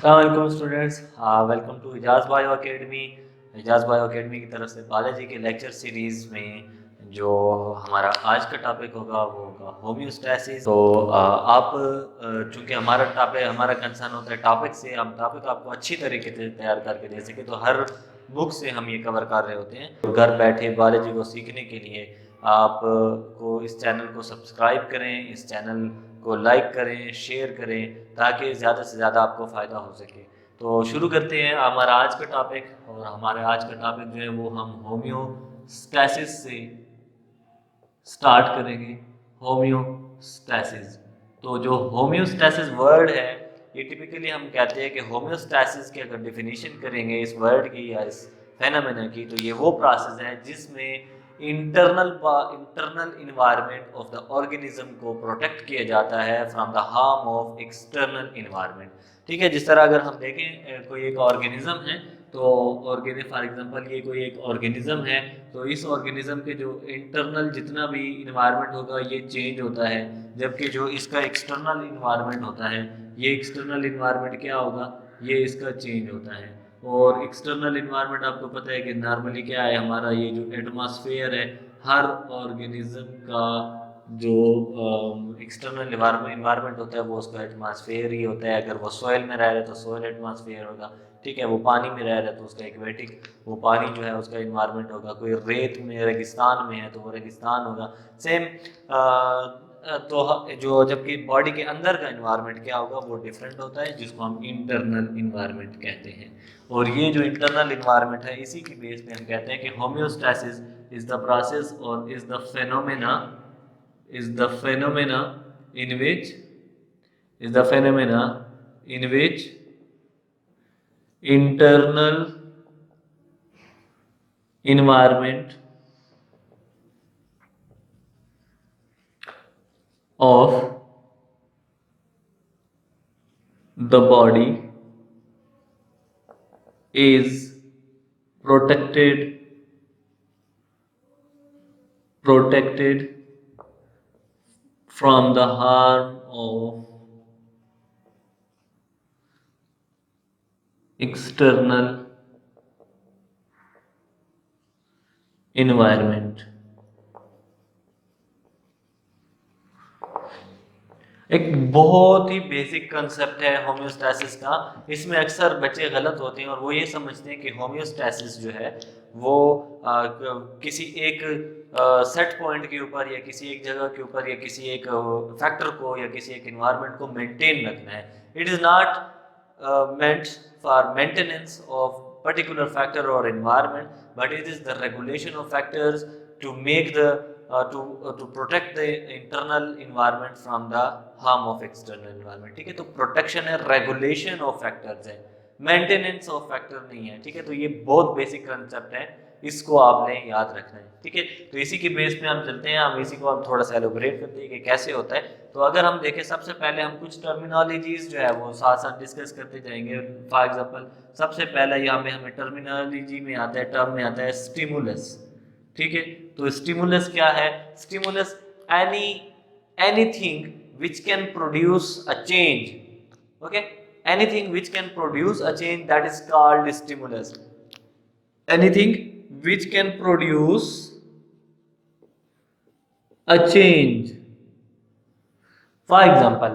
वालेकुम students, welcome to Ijaz Bio Academy. Ijaz Bio Academy की तरफ से बायोलॉजी के लेक्चर सीरीज़ में जो हमारा आज का टॉपिक होगा वो होगा होम्योस्टैसिस। तो चूँकि हमारा कंसर्न होता है टॉपिक से, हम टॉपिक आपको अच्छी तरीके से तैयार करके दे सके, तो हर बुक से हम ये कवर कर रहे होते हैं। घर बैठे बायोलॉजी को सीखने के लिए आप को इस चैनल को सब्सक्राइब करें, इस चैनल को लाइक करें, शेयर करें, ताकि ज़्यादा से ज़्यादा आपको फ़ायदा हो सके। तो शुरू करते हैं हमारा आज का टॉपिक। और हमारा आज का टॉपिक जो है वो हम होम्योस्टैसिस से स्टार्ट करेंगे। होम्योस्टैसिस, तो जो होम्योस्टैसिस वर्ड है, ये टिपिकली हम कहते हैं कि होम्योस्टैसिस की अगर डेफिनेशन करेंगे इस वर्ड की या इस फेनोमेना की, तो ये वो प्रोसेस है जिसमें internal environment of the organism को प्रोटेक्ट किया जाता है from the harm of external environment. ठीक है, जिस तरह अगर हम देखें कोई एक ऑर्गेनिज्म है, तो फॉर एग्जांपल ये कोई एक ऑर्गेनिज्म है, तो इस ऑर्गेनिज्म के जो इंटरनल जितना भी इन्वायरमेंट होगा ये चेंज होता है, जबकि जो इसका एक्सटर्नल इन्वायरमेंट होता है, ये एक्सटर्नल इन्वायरमेंट क्या होगा, ये इसका चेंज होता है। और एक्सटर्नल इन्वायरमेंट आपको पता है कि नॉर्मली क्या है, हमारा ये जो एटमॉस्फेयर है, हर ऑर्गेनिज्म का जो एक्सटर्नल इन्वायरमेंट होता है वो उसका एटमॉस्फेयर ही होता है। अगर वो सॉइल में रह रहा है तो सॉइल एटमॉस्फेयर होगा, ठीक है। वो पानी में रह रहा है तो उसका एक्वेटिक, वो पानी जो है उसका इन्वायरमेंट होगा। कोई रेत में रेगिस्तान में है तो वो रेगिस्तान होगा। सेम तो जो जबकि बॉडी के अंदर का इन्वायरमेंट क्या होगा वो डिफरेंट होता है, जिसको हम इंटरनल इन्वायरमेंट कहते हैं। और ये जो इंटरनल इन्वायरमेंट है, इसी की बेस पे हम कहते हैं कि होम्योस्टैसिस इज द प्रोसेस और is the phenomena in which is the phenomena in which internal environment of the body is protected from the harm of external environment। एक बहुत ही बेसिक कंसेप्ट है होम्योस्टैसिस का। इसमें अक्सर बच्चे गलत होते हैं और वो ये समझते हैं कि होम्योस्टैसिस जो है वो किसी एक सेट पॉइंट के ऊपर या किसी एक जगह के ऊपर या किसी एक फैक्टर को या किसी एक इन्वायरमेंट को मेंटेन रखना है। It is not meant for maintenance of particular factor or environment, but it is the regulation of factors to make the to protect the internal environment from the harm of external environment। ठीक है, तो protection है, regulation of factors है, maintenance of factor नहीं है। ठीक है, तो ये बहुत बेसिक कंसेप्ट है, इसको आपने याद रखना है। ठीक है, तो इसी के बेस पे हम चलते हैं, हम इसी को हम थोड़ा सा एलोबरेट करते हैं कि कैसे होता है। तो अगर हम देखें, सबसे पहले हम कुछ टर्मिनोलॉजीज जो है वो साथ साथ डिस्कस करते जाएंगे। फॉर एग्जांपल सबसे पहला यहाँ पे हमें टर्मिनोलॉजी में आता है, टर्म में आता है स्टिमुलस। ठीक है, तो स्टिमुलस क्या है? Stimulus any anything which can produce a change. Okay, anything which can produce a change, that is called stimulus. Anything which can produce a change. For example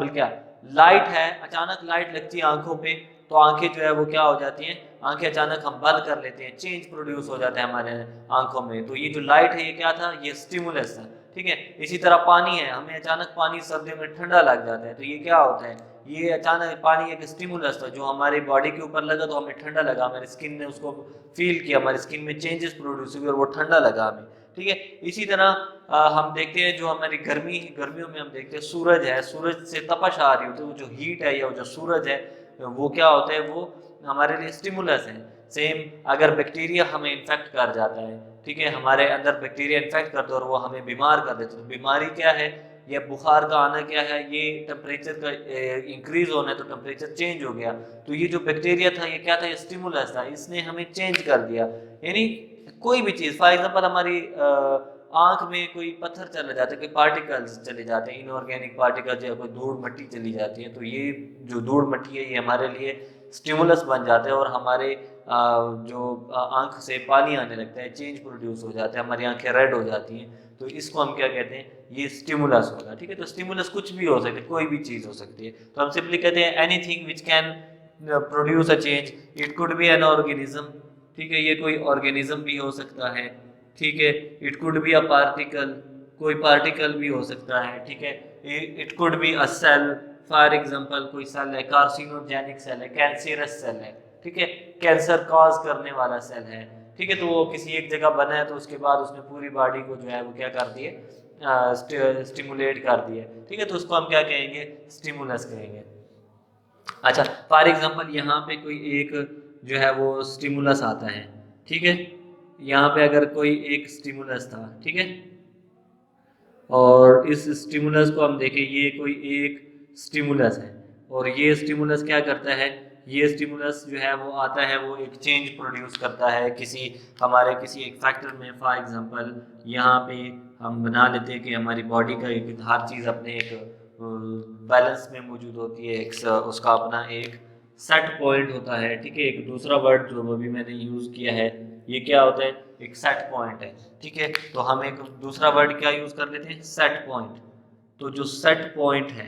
क्या, लाइट है, अचानक लाइट लगती है आंखों पे, तो आंखें जो है वो क्या हो जाती हैं, आंखें अचानक हम बंद कर लेते हैं, चेंज प्रोड्यूस हो जाता है हमारे आंखों में। तो ये जो लाइट है ये क्या था, ये स्टिमुलस था। ठीक है, इसी तरह पानी है, हमें अचानक पानी सर्दियों में ठंडा लग जाता है, तो ये क्या होता है, ये अचानक पानी एक स्टिमुलस था जो हमारे बॉडी के ऊपर लगा, तो हमें ठंडा लगा, हमारी स्किन ने उसको फील किया, हमारी स्किन में चेंजेस प्रोड्यूस हुए और वो ठंडा लगा हमें। ठीक है, इसी तरह हम देखते हैं जो हमारी गर्मियों में हम देखते हैं सूरज है, सूरज से तपश आ रही होती है, वो जो हीट है या वो जो सूरज है वो क्या होता है, वो हमारे लिए स्टिमुलस है। सेम अगर बैक्टीरिया हमें इन्फेक्ट कर जाता है, ठीक है, हमारे अंदर बैक्टीरिया इन्फेक्ट करते हैं और वो हमें बीमार कर देते हैं, तो बीमारी क्या है, ये बुखार का आना क्या है, ये टेम्परेचर का इंक्रीज होना है, तो टेम्परेचर चेंज हो गया, तो ये जो बैक्टीरिया था ये क्या था, ये स्टिमुलस था, इसने हमें चेंज कर दिया। यानी कोई भी चीज़, फॉर एग्जांपल हमारी आंख में कोई पत्थर चला जाता है, कोई पार्टिकल्स चले जाते हैं, इनऑर्गेनिक पार्टिकल्स या कोई धूल मिट्टी चली जाती है, तो ये जो धूल मिट्टी है ये हमारे लिए स्टिमुलस बन जाते हैं और हमारे आंख से पानी आने लगता है, चेंज प्रोड्यूस हो जाता है, हमारी आंखें रेड हो जाती हैं, तो इसको हम क्या कहते हैं, ये स्टिमुलस होगा। ठीक है, तो स्टिमुलस कुछ भी हो सकता है, कोई भी चीज़ हो सकती है, तो हम सिंपली कहते हैं anything which can produce a change, it could B an organism. ठीक है, ये कोई ऑर्गेनिज्म भी हो सकता है। ठीक है, it could be a particle, कोई पार्टिकल भी हो सकता है। ठीक है, it could be a cell, for example कोई सेल है, कार्सिनोजेनिक सेल है, कैंसरस सेल है। ठीक है, कैंसर कॉज करने वाला सेल है। ठीक है, तो वो किसी एक जगह बना है, तो उसके बाद उसने पूरी बॉडी को जो है वो क्या कर दिए, स्टिमुलेट कर दिया। ठीक है, तो उसको हम क्या कहेंगे, स्टिमुलस कहेंगे। अच्छा, फॉर एग्जांपल यहाँ पे कोई एक जो है वो स्टिमुलस आता है। ठीक है, यहाँ पे अगर कोई एक स्टिमुलस था, ठीक है, और इस स्टिमुलस को हम देखें, ये कोई एक स्टिमुलस है और ये स्टिमुलस क्या करता है, ये स्टिमुलस जो है वो आता है, वो एक चेंज प्रोड्यूस करता है किसी एक फैक्टर में। फॉर एग्जांपल यहाँ पे हम बना लेते हैं कि हमारी बॉडी का एक हर चीज़ अपने एक बैलेंस में मौजूद होती है, एक उसका अपना एक सेट पॉइंट होता है। ठीक है, एक दूसरा वर्ड जो अभी मैंने यूज़ किया है, ये क्या होता है, एक सेट पॉइंट है। ठीक है, तो हम एक दूसरा वर्ड क्या यूज कर लेते हैं, सेट पॉइंट। तो जो सेट पॉइंट है,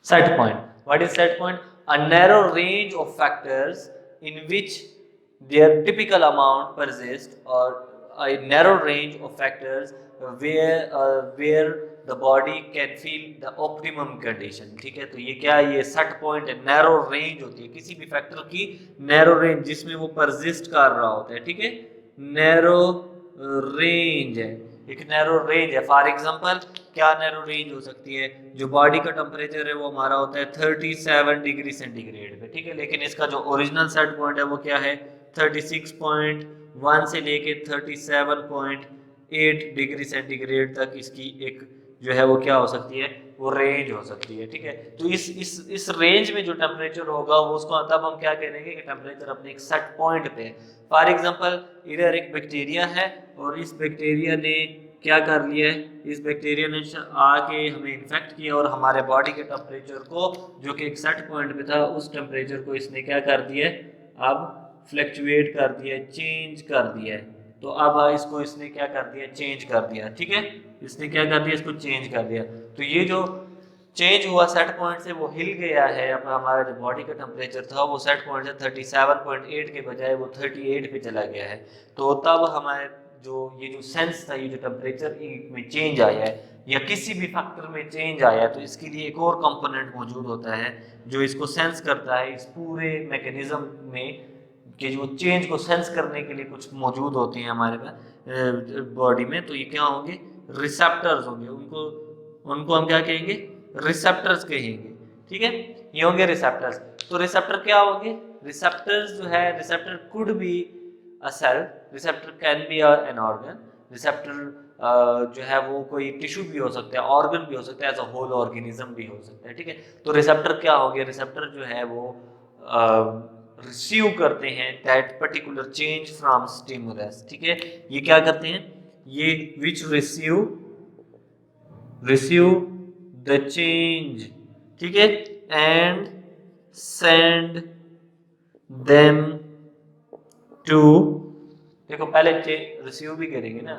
set point, what is set point, a narrow range of factors in which their typical amount persist, or a narrow range of factors where the body can feel the optimum condition। ठीक है, तो ये क्या है, ये set point है, narrow range होती है किसी भी फैक्टर की, नैरो रेंज जिसमें वो परसिस्ट कर रहा होता है। ठीक है, नैरो रेंज है, एक नैरो रेंज है। फॉर एग्जांपल क्या नैरो रेंज हो सकती है, जो बॉडी का टेम्परेचर है वो हमारा होता है 37 डिग्री सेंटीग्रेड पे। ठीक है, लेकिन इसका जो ओरिजिनल सेट पॉइंट है वो क्या है, 36.1 से लेके 37.8 डिग्री सेंटीग्रेड तक इसकी एक जो है वो क्या हो सकती है, वो रेंज हो सकती है। ठीक है, तो इस रेंज में जो टेम्परेचर होगा वो उसको तब हम क्या कहेंगे कि टेम्परेचर अपने एक सेट पॉइंट पे है। फॉर एग्जांपल इधर एक बैक्टीरिया है और इस बैक्टीरिया ने क्या कर लिया है, इस बैक्टीरिया ने आके हमें इन्फेक्ट किया और हमारे बॉडी के टेम्परेचर को जो कि एक सेट पॉइंट पे था, उस टेम्परेचर को इसने क्या कर दिया है, अब फ्लक्चुएट कर दिया, चेंज कर दिया है। तो अब इसको इसने क्या कर दिया, चेंज कर दिया। ठीक है, इसने क्या कर दिया, इसको चेंज कर दिया। तो ये जो चेंज हुआ सेट पॉइंट से, वो हिल गया है। अब हमारा जो बॉडी का टेम्परेचर था वो सेट पॉइंट से 37.8 के बजाय वो 38 पे चला गया है। तो तब हमारे जो सेंस था, ये जो टेम्परेचर में चेंज आया है या किसी भी फैक्टर में चेंज आया है, तो इसके लिए एक और कंपोनेंट मौजूद होता है जो इसको सेंस करता है। इस पूरे मैकेनिज्म में कि जो चेंज को सेंस करने के लिए कुछ मौजूद होते हैं हमारे पास बॉडी में, तो ये क्या होंगे, रिसेप्टर्स होंगे। उनको हम क्या कहेंगे, रिसेप्टर्स कहेंगे। ठीक है, ये होंगे रिसेप्टर्स। तो रिसेप्टर क्या होंगे, रिसेप्टर्स जो है, receptor could be a cell, receptor can be an organ, receptor जो है वो कोई टिश्यू भी हो सकता है, ऑर्गन भी हो सकता है, एज अ होल ऑर्गेनिज्म भी हो सकता है। ठीक है, तो रिसेप्टर क्या हो गया, रिसेप्टर जो है वो रिसीव करते हैं that particular change from stimulus. ठीक है, ये क्या करते हैं, ये विच रिसीव द चेंज, ठीक है, एंड सेंड देम टू, देखो पहले रिसीव भी करेंगे ना,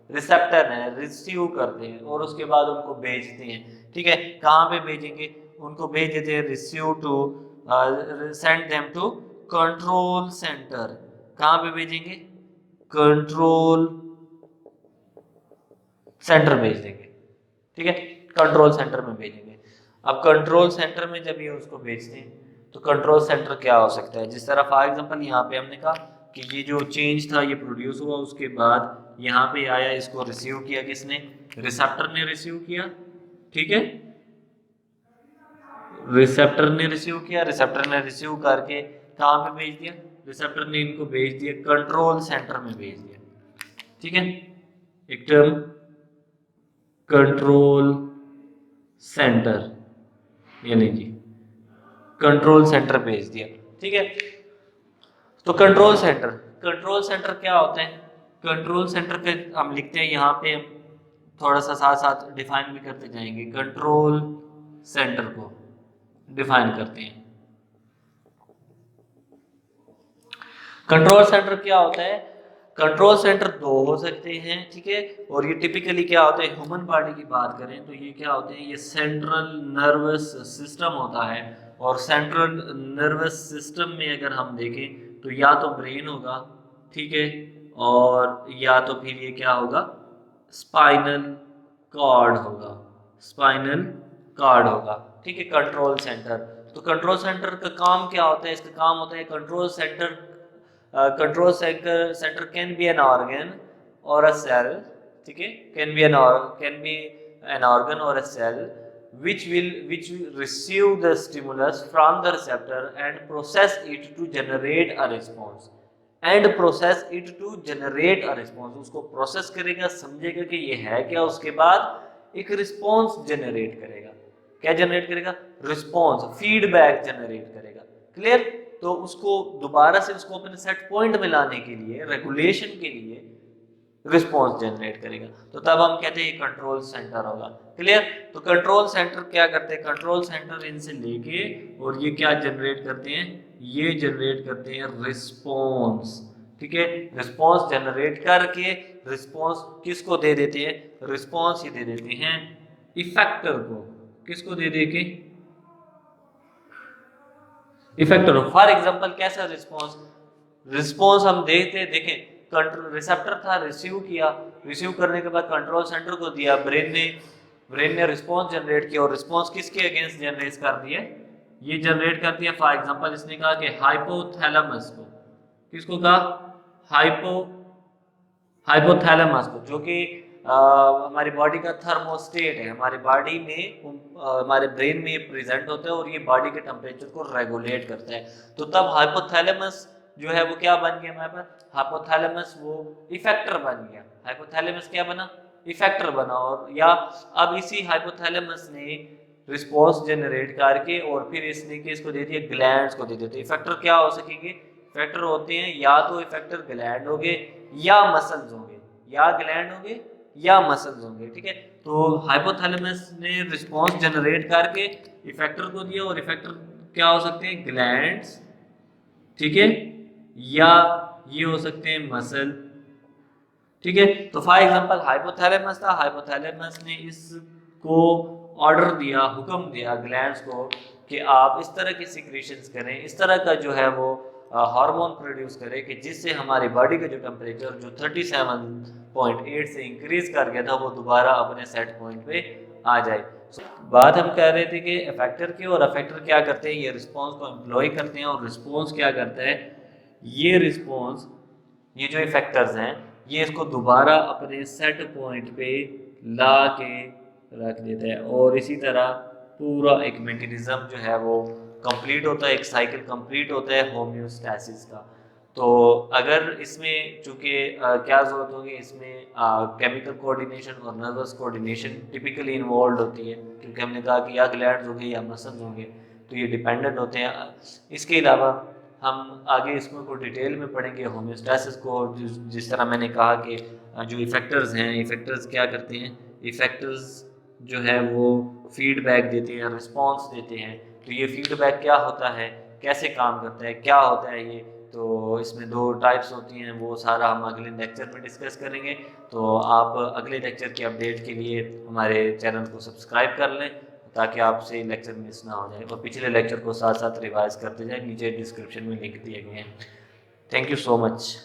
रिसेप्टर है, रिसीव करते हैं और उसके बाद उनको भेजते हैं। ठीक है, कहाँ पे भेजेंगे, उनको भेज देते हैं receive to, send them to control centre. कहाँ पे भेजेंगे, कंट्रोल सेंटर भेज देंगे। ठीक है, कंट्रोल सेंटर में भेजेंगे। अब कंट्रोल सेंटर में जब ये उसको भेजते हैं, तो कंट्रोल सेंटर क्या हो सकता है, जिस तरह फॉर एग्जांपल यहाँ पे हमने कहा कि ये जो चेंज था ये प्रोड्यूस हुआ, उसके बाद यहाँ पे आया, इसको रिसीव किया किसने, रिसेप्टर ने रिसीव किया। ठीक है, रिसेप्टर ने रिसीव किया, रिसेप्टर ने रिसीव करके कहाँ पे भेज दिया, रिसेप्टर ने इनको भेज दिया कंट्रोल सेंटर में भेज दिया। ठीक है, एक टर्म कंट्रोल सेंटर, ये लीजिए कंट्रोल सेंटर भेज दिया। ठीक है, तो कंट्रोल सेंटर क्या होते हैं, कंट्रोल सेंटर पे हम लिखते हैं, यहाँ पे थोड़ा सा साथ साथ डिफाइन भी करते जाएंगे। कंट्रोल सेंटर को डिफाइन करते हैं। कंट्रोल सेंटर क्या होता है? कंट्रोल सेंटर दो हो सकते हैं, ठीक है, और ये टिपिकली क्या होता है, ह्यूमन बॉडी की बात करें तो ये क्या होते हैं, ये सेंट्रल नर्वस सिस्टम होता है। और सेंट्रल नर्वस सिस्टम में अगर हम देखें तो या तो ब्रेन होगा, ठीक है, और या तो फिर ये क्या होगा, स्पाइनल कॉर्ड होगा, स्पाइनल कॉर्ड होगा, ठीक है, कंट्रोल सेंटर। तो कंट्रोल सेंटर का काम क्या होता है? इसका काम होता है control centre, control center can be an organ or a cell, ठीक है, can be an organ or a cell which will receive the stimulus from the receptor and process it to generate a response, उसको process करेगा, समझेगा कि ये है क्या, उसके बाद एक रिस्पॉन्स जनरेट करेगा। क्या जनरेट करेगा? रिस्पॉन्स, फीडबैक जनरेट करेगा। क्लियर? तो उसको दोबारा से उसको अपने सेट पॉइंट में लाने के लिए, रेगुलेशन के लिए रिस्पॉन्स जनरेट करेगा। तो तब हम कहते हैं ये कंट्रोल सेंटर होगा। क्लियर? तो कंट्रोल सेंटर क्या करते हैं? कंट्रोल सेंटर इनसे लेके और ये क्या जनरेट करते हैं? ये जनरेट करते हैं रिस्पॉन्स, ठीक है, रिस्पॉन्स जनरेट करके रिस्पॉन्स किसको दे देते हैं? रिस्पॉन्स ये दे देते हैं इफेक्टर को। किसको दे दे के? इफेक्टर। फॉर एग्जांपल कैसा रिस्पॉन्स? रिस्पॉन्स हम देखें, कंट्रोल रिसेप्टर था, रिसीव किया, रिसीव करने के बाद कंट्रोल सेंटर को दिया, ब्रेन ने रिस्पॉन्स जनरेट किया, और रिस्पॉन्स किसके अगेंस्ट जनरेट कर दिया? ये जनरेट कर दिया फॉर एग्जांपल इसने कहा कि हाइपोथैलेमस को। किसको कहा? हाइपोथैलेमस को, जो कि हमारी बॉडी का थर्मोस्टेट है। हमारी बॉडी में हमारे ब्रेन में ये प्रेजेंट होता है और ये बॉडी के टेम्परेचर को रेगुलेट करता है। तो तब हाइपोथैलेमस जो है वो क्या बन गया हमारे पास? हाइपोथैलेमस वो इफेक्टर बन गया। हाइपोथैलेमस क्या बना? इफेक्टर बना। और या अब इसी हाइपोथैलेमस ने रिस्पॉन्स जनरेट करके और फिर इसने किसको दे दिया? ग्लैंड्स को दे दिया। तो इफेक्टर क्या हो सकेंगे? इफेक्टर होते हैं या तो इफेक्टर ग्लैंड होंगे या मसल्स होंगे, या ग्लैंड होंगे या मसल्स होंगे, ठीक है। तो हाइपोथैलेमस ने रिस्पॉन्स जनरेट करके इफेक्टर को दिया, और इफेक्टर क्या हो सकते हैं? ग्लैंड्स, ठीक है, या ये हो सकते हैं मसल, ठीक है। तो फॉर एग्जांपल हाइपोथैलेमस था, हाइपोथैलेमस ने इसको ऑर्डर दिया, हुक्म दिया ग्लैंड्स को कि आप इस तरह की सिक्रीशंस करें, इस तरह का जो है वो हार्मोन प्रोड्यूस करे कि जिससे हमारी बॉडी का जो टेम्परेचर जो 37.8 से इंक्रीज कर गया था वो दोबारा अपने सेट पॉइंट पे आ जाए। बात हम कह रहे थे कि इफेक्टर की, और इफेक्टर क्या करते हैं? ये रिस्पॉन्स को एम्प्लॉय करते हैं, और रिस्पॉन्स क्या करता है? ये रिस्पॉन्स, ये जो इफेक्टर्स हैं, ये इसको दोबारा अपने सेट पॉइंट पे ला के रख देता है, और इसी तरह पूरा एक मैकेनिज्म जो है वो कंप्लीट होता है, एक साइकिल कंप्लीट होता है होम्योस्टैसिस का। तो अगर इसमें चूंकि क्या ज़रूरत होगी, इसमें केमिकल कोऑर्डिनेशन और नर्वस कोऑर्डिनेशन टिपिकली इन्वॉल्व होती है, क्योंकि हमने कहा कि या ग्लैंड्स होंगे या मसल्स होंगे, तो ये डिपेंडेंट होते हैं। इसके अलावा हम आगे इसमें को डिटेल में पढ़ेंगे होम्योस्टैसिस को। जिस तरह मैंने कहा कि जो इफेक्टर्स हैं, इफेक्टर्स क्या करते हैं? इफेक्टर्स जो है वो फीडबैक देते हैं, रिस्पॉन्स देते हैं। तो ये फीडबैक क्या होता है, कैसे काम करता है, क्या होता है ये, तो इसमें 2 टाइप्स होती हैं, वो सारा हम अगले लेक्चर में डिस्कस करेंगे। तो आप अगले लेक्चर की अपडेट के लिए हमारे चैनल को सब्सक्राइब कर लें, ताकि आपसे लेक्चर मिस ना हो जाए, और पिछले लेक्चर को साथ साथ रिवाइज करते जाएं। नीचे डिस्क्रिप्शन में लिंक दिए गए हैं। Thank you so much.